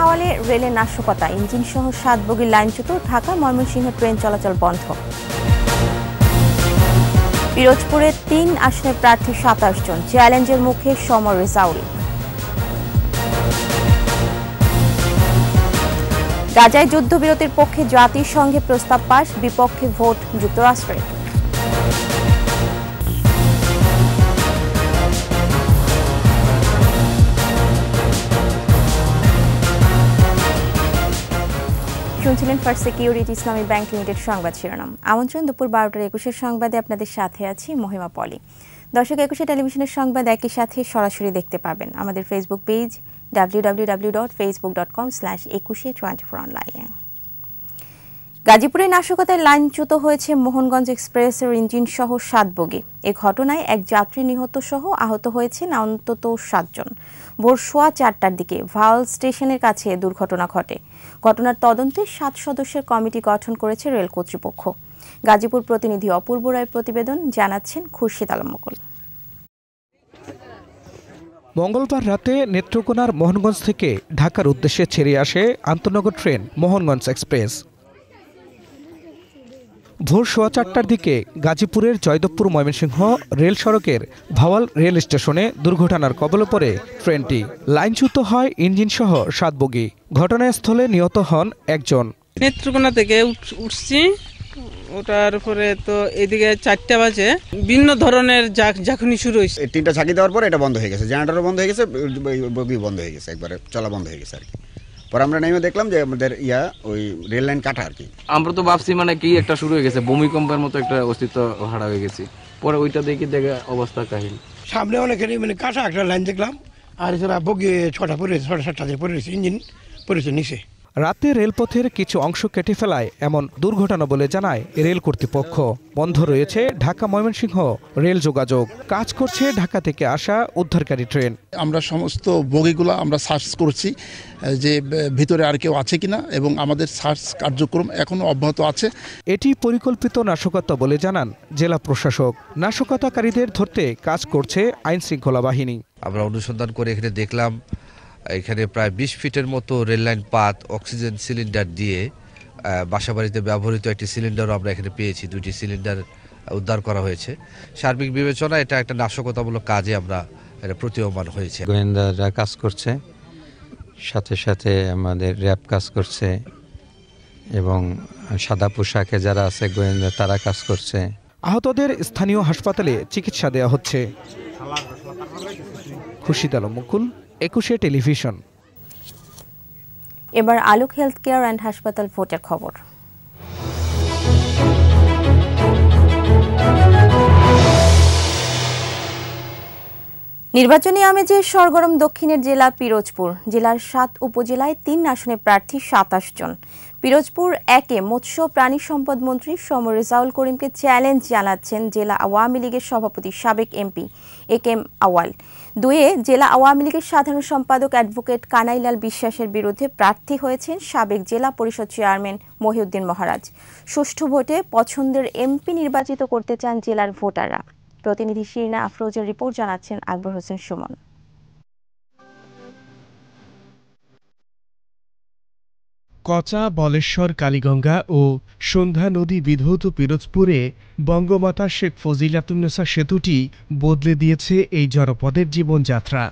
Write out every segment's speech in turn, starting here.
আওয়ালে রেলের নাশকতা, ইঞ্জিন সহ 7 বগির লাইনচ্যুত, ঢাকা ময়মনসিংহ ট্রেন চলাচল বন্ধ। পিরোজপুরে 3 আসনের প্রার্থী 27 জন, চ্যালেঞ্জের মুখে সমর রেজাউল। গাজায় যুদ্ধবিরতির পক্ষে জাতিসংঘে প্রস্তাব পাস, বিপক্ষে ভোট যুক্তরাষ্ট্রের। শুনছিলেন ফার্স্ট সিকিউরিটি ইসলামী ব্যাংক লিমিটেড সংবাদ শিরোনাম। আমন্ত্রণ দুপুর 12টার 21 সংবাদে আপনাদের সাথে আছি মহিমা পলি। দর্শক, 21 টেলিভিশনের সংবাদ একই সাথে সরাসরি দেখতে পাবেন আমাদের ফেসবুক পেজ www.facebook.com/2124online। গাজীপুরে নাশকতায় লাইনচ্যুত হয়েছে মোহনগঞ্জ এক্সপ্রেসের ইঞ্জিন সহ 7 বগি। এ ঘটনায় এক যাত্রী নিহত সহ আহত হয়েছেন অন্তত 7 জন। ভোর 4:15টার দিকে ভাল স্টেশনের কাছে দুর্ঘটনা ঘটে। ঘটনার তদন্তে 7 সদস্যের কমিটি গঠন করেছে রেল কর্তৃপক্ষ। গাজীপুর প্রতিনিধি অপূর্ব রায়ের প্রতিবেদন, জানাচ্ছেন খুরশিদ আলম মুকুল। মঙ্গলবার রাতে নেত্রকোনার মোহনগঞ্জ থেকে ঢাকার উদ্দেশ্যে ছেড়ে আসে আন্তনগর ট্রেন মোহনগঞ্জ এক্সপ্রেস। ভোর 4:15টার দিকে গাজীপুরের জয়দেবপুর ময়মনসিংহ রেল সড়কের ভাওয়াল রেল স্টেশনে দুর্ঘটনার কবলে পড়ে ট্রেনটি। লাইনচ্যুত হয় ইঞ্জিন সহ 7 বগি। ঘটনাস্থলে নিহত হন একজন। নেত্রকোনা থেকে উঠছি, ওটার পরে তো এদিকে 4টা বাজে বিভিন্ন ধরনের ঝাঁকুনি শুরু হয়েছে। 3টা ঝাঁকি দেওয়ার পর এটা বন্ধ হয়ে গেছে, জেনারেটরও বন্ধ হয়ে গেছে, বগি বন্ধ হয়ে গেছে, একবারে চলা বন্ধ হয়ে গেছে আর কি। পরে আমরা নেমে দেখলাম যে আমাদের ওই রেল লাইন কাটা আর কি। আমরা তো ভাবছি মানে কি একটা শুরু হয়ে গেছে, ভূমিকম্পের মতো একটা অস্তিত্ব হারা হয়ে গেছি। পরে ওইটা দেখে অবস্থা কাহিল, সামনে অনেকেরই মানে কাটা একটা লাইন দেখলাম, আর এছাড়া বগি 6টা পড়ে 6:30 পড়েছে, ইঞ্জিন পড়েছে নিচে। রাতে রেলপথের কিছু অংশ কেটে ফেলায় এমন দুর্ঘটনা বলে জানায় রেল কর্তৃপক্ষ। বন্ধ রয়েছে ঢাকা ময়মনসিংহ রেল যোগাযোগ। কাজ করছে ঢাকা থেকে আসা উদ্ধারকারী ট্রেন। আমরা সমস্ত বগিগুলো আমরা সার্চ করছি যে ভিতরে আর কেউ আছে কিনা, এবং আমাদের সার্চ কার্যক্রম এখনো অব্যাহত আছে। এটি পরিকল্পিত নাশকতা বলে জানান জেলা প্রশাসক। নাশকতাকারীদের ধরতে কাজ করছে আইন শৃঙ্খলা বাহিনী। আমরা অনুসন্ধান করে এখানে দেখলাম এখানে প্রায় 20 ফিটের মতো রেললাইন পাত অক্সিজেন সিলিন্ডার দিয়ে বাসাবাড়িতে ব্যবহৃত একটি সিলিন্ডারও আমরা এখানে পেয়েছি। 2টি সিলিন্ডার উদ্ধার করা হয়েছে। সার্বিক বিবেচনা এটা একটা নাশকতামূলক কাজে আমরা প্রতীয়মান হয়েছে। গোয়েন্দারা কাজ করছে, সাথে সাথে আমাদের র্যাব কাজ করছে, এবং সাদা পোশাকে যারা আছে গোয়েন্দা তারা কাজ করছে। আহতদের স্থানীয় হাসপাতালে চিকিৎসা দেওয়া হচ্ছে। খুরশিদ আলম মুকুল, 21 টেলিভিশন। এবার আলোক হেলথ কেয়ার অ্যান্ড হাসপাতাল ভোটের খবর। নির্বাচনী আমেজে সরগরম দক্ষিণের জেলা পিরোজপুর। জেলার 7 উপজেলায় 3 আসনে প্রার্থী 27 জন। পিরোজপুর 1-এ মৎস্য প্রাণী সম্পদ মন্ত্রী সমর রেজাউল করিমকে চ্যালেঞ্জ জানাচ্ছেন জেলা আওয়ামী লীগের সভাপতি সাবেক এমপি একেএম আওয়াল। 2-এ জেলা আওয়ামী লীগের সাধারণ সম্পাদক অ্যাডভোকেট কানাইলাল বিশ্বাসের বিরুদ্ধে প্রার্থী হয়েছেন সাবেক জেলা পরিষদ চেয়ারম্যান মহিউদ্দিন মহারাজ। সুষ্ঠু ভোটে পছন্দের এমপি নির্বাচিত করতে চান জেলার ভোটাররা। প্রতিনিধি শিরিনা আফরোজের রিপোর্ট, জানাচ্ছেন আকবর হোসেন সুমন। কচা, বলেশ্বর, কালীগঙ্গা ও সন্ধ্যা নদী বিধৌত পিরোজপুরে বঙ্গমাতা শেখ ফজিলাতুন্নেসা সেতুটি বদলে দিয়েছে এই জনপদের জীবনযাত্রা।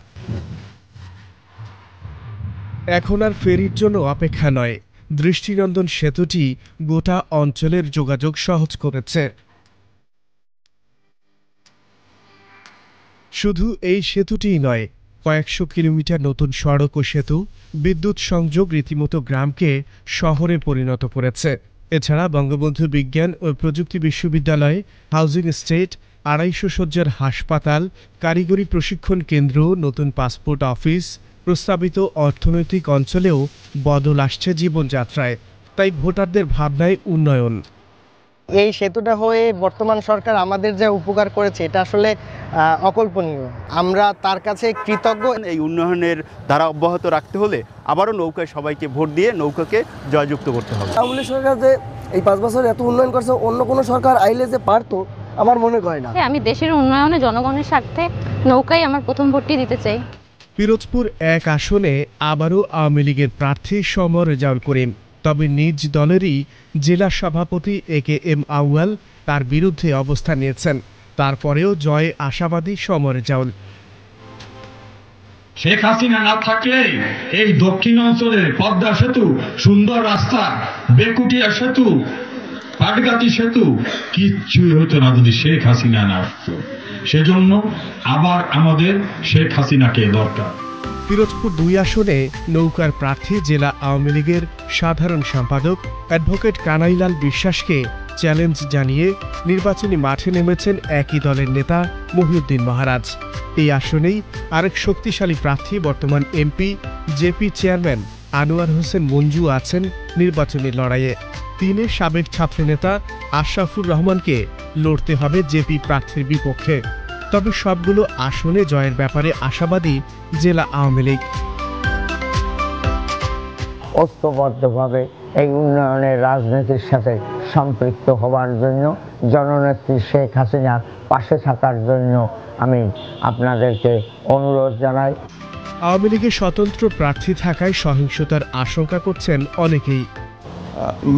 এখন আর ফেরির জন্য অপেক্ষা নয়, দৃষ্টিনন্দন সেতুটি গোটা অঞ্চলের যোগাযোগ সহজ করেছে। শুধু এই সেতুটিই নয়, কয়েকশো কিলোমিটার নতুন সড়ক ও সেতু, বিদ্যুৎ সংযোগ রীতিমতো গ্রামকে শহরে পরিণত করেছে। এছাড়া বঙ্গবন্ধু বিজ্ঞান ও প্রযুক্তি বিশ্ববিদ্যালয়, হাউজিং এস্টেট, 250 শয্যার হাসপাতাল, কারিগরি প্রশিক্ষণ কেন্দ্র, নতুন পাসপোর্ট অফিস, প্রস্তাবিত অর্থনৈতিক অঞ্চলেও বদল আসছে জীবনযাত্রায়। তাই ভোটারদের ভাবনায় উন্নয়ন। এই সেতুটা হয়ে বর্তমান সরকার আমাদের যা উপকার করেছে এটা আসলে অকল্পনীয়। আমরা তার কাছে কৃতজ্ঞ। এই উন্নয়নের ধারা অব্যাহত রাখতে হলে আবারও নৌকায় সবাইকে ভোট দিয়ে নৌকাকে জয়যুক্ত করতে হবে। আওয়ামী লীগ সরকার যে এই 5 বছর এত উন্নয়ন করছে, অন্য কোনো সরকার আইলে যে পারতো আমার মনে হয় না। আমি দেশের উন্নয়নে জনগণের স্বার্থে নৌকায় আমার প্রথম ভোটটি দিতে চাই। পিরোজপুর 1 আসনে আবারও আওয়ামী লীগের প্রার্থী সমর রেজাউল করিম, তবে নিজ দলেরই জেলা সভাপতি AKM আউয়াল তার বিরুদ্ধে অবস্থান নিয়েছেন। তারপরেও জয়ে আশাবাদী সমর রেজাউল। শেখ হাসিনা না থাকলে এই দক্ষিণ অঞ্চলের পদ্মা সেতু, সুন্দর রাস্তা, বেকুটিয়া সেতু, পাটগাতি সেতু কিচ্ছুই হতো না যদি শেখ হাসিনা না আসতো। সেজন্য আবার আমাদের শেখ হাসিনাকে দরকার। পিরোজপুর 2 আসনে নৌকার প্রার্থী জেলা আওয়ামী লীগের সাধারণ সম্পাদক অ্যাডভোকেট কানাইলাল বিশ্বাসকে চ্যালেঞ্জ জানিয়ে নির্বাচনী মাঠে নেমেছেন একই দলের নেতা মহিউদ্দিন মহারাজ। এই আসনেই আরেক শক্তিশালী প্রার্থী বর্তমান MP JP chairman Anwar Hossain Manju আছেন নির্বাচনী লড়াইয়ে। 3 সাবেক ছাত্রনেতা আশরাফুর রহমানকে লড়তে হবে জেপি প্রার্থীর বিপক্ষে। তবে সবগুলো আসনে জয়ের ব্যাপারে আশাবাদী জেলা আওয়ামী লীগ। ঐক্যবদ্ধভাবে এই উন্নয়নের রাজনীতির সাথে সম্পৃক্ত হওয়ার জন্য, জননেত্রী শেখ হাসিনার পাশে থাকার জন্য আমি আপনাদেরকে অনুরোধ জানাই। আওয়ামী লীগের স্বতন্ত্র প্রার্থী থাকায় সহিংসতার আশঙ্কা করছেন অনেকেই।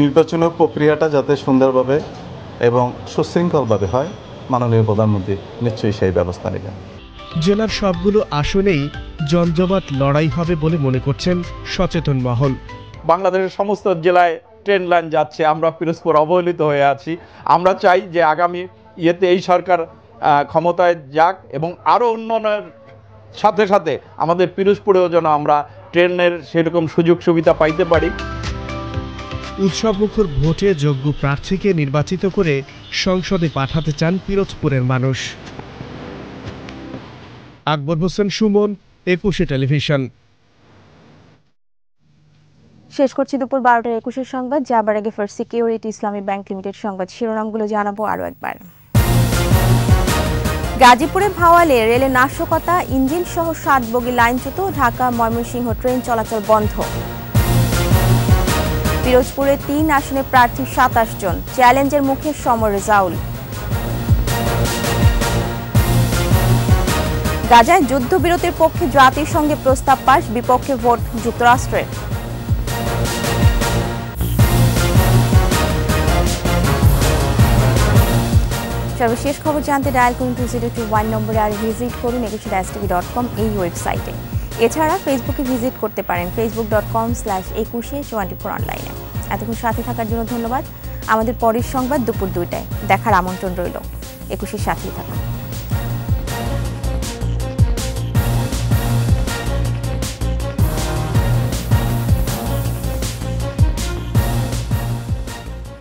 নির্বাচনের প্রক্রিয়াটা যাতে সুন্দরভাবে এবং সুশৃঙ্খলভাবে হয়, মাননীয় প্রধানমন্ত্রী নিশ্চয়ই সেই ব্যবস্থা নেবেন। জেলার সবগুলো আসনেই জমজমাট লড়াই হবে বলে মনে করছেন সচেতন মহল। বাংলাদেশের সমস্ত জেলায় ট্রেন লাইন যাচ্ছে, আমরা পিরোজপুর অবহেলিত হয়ে আছি। আমরা চাই যে আগামী এই সরকার ক্ষমতায় যাক এবং আরও উন্নয়নের সাথে সাথে আমাদের পিরোজপুরেও যেন আমরা ট্রেনের সেরকম সুযোগ সুবিধা পাইতে পারি। উৎসবমুখর ভোটে যোগ্য প্রার্থীকে নির্বাচিত করে সংসদে পাঠাতে চান পিরোজপুরের মানুষ। আকবর হোসেন সুমন, 21 টেলিভিশন। শেষ করছি দুপুর 12টার 21 সংবাদ। যাবার আগে ফার্স্ট সিকিউরিটি ইসলামী ব্যাংক লিমিটেড সংবাদ শিরোনামগুলো জানাবো আরও একবার। গাজীপুরে ভাওয়ালে রেলে নাশকতা, ইঞ্জিন সহ 7 বগি লাইনচ্যুত, ঢাকা ময়মনসিংহ ট্রেন চলাচল বন্ধ। পিরোজপুরে 3 আসনে প্রার্থী 27 জন, চ্যালেঞ্জের মুখে সমর রেজাউল। গাজায় যুদ্ধবিরতির পক্ষে জাতিসংঘে প্রস্তাব পাস, বিপক্ষে ভোট যুক্তরাষ্ট্রের। সর্বশেষ খবর জানতে ডায়াল করুন 2021 নম্বরে আর ভিজিট করুন 21tv.com এই ওয়েবসাইটে। এছাড়া ফেসবুকে ভিজিট করতে পারেন facebook.com/2124 অনলাইনে। এতক্ষণ সাথে থাকার জন্য ধন্যবাদ। আমাদের পরের সংবাদ দুপুর 2টায় দেখার আমন্ত্রণ রইল। 21 সাথেই থাকুন।